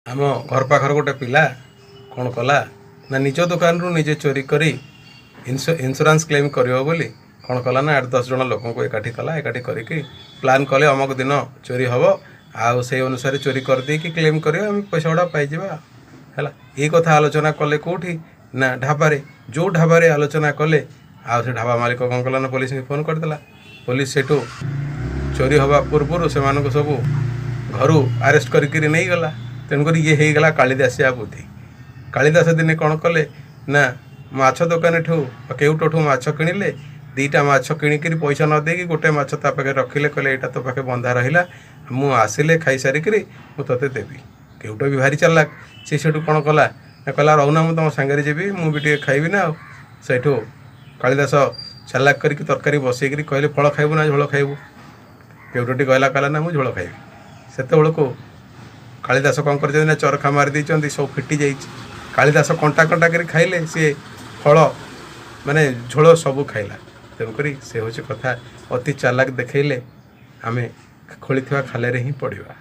आम घर पाखर गोटे पिला कौन कला ना निज दुकान रु निजे चोरी करी इंश्योरेंस क्लेम करियो बोली कौन कला ना 8-10 जन लोक को एकाठी कला एकाठी करके प्लान कले अमक दिन चोरी हम आउ से अनुसार चोरी कर दे कि क्लेम करियो हम पैसा गुड़ा पाइबा है ये कथा आलोचना कले कौटी ना ढाबारे जो ढाबारे आलोचना कले आउ से ढाबा मालिक कौन कला ना पुलिस की फोन करदेला पुलिस से चोरी हवा पूर्व से सब घर आरेस्ट करके नहीं गला तेणुक ये हो गला कालिदासिया बुद्धि कालिदास दिने कौन कले ना माछ दुकान ठू केउठू माछ किणिले 2टा माछ किणिक पैसा न देकी गोटे माछ ता पाखे रखिले कहले यहाँ तो पाखे बंधा रहा मु आसिले खाई सारिक मुझे देवी केउट भी भारी चालाक सी सेठू कौन कला ना कहला रहुना मुझे तुम सांगे जी मुझे खाइबी ना सेठू कालिदास चालाक करके तरकारी बसैक कहले फल खाइबू ना झोल खाइबू केउटी कहला ना मुझे झोल खाइबी से को कालिदास कौन कर चरखा मारी सब फिटी जा कालिदास कंटा कंटा कर खाइले सी फल माने झोल सब खाइला तेणुक से हूँ कथा अति चालाक देखले आमे खोली खाले ही पड़ा।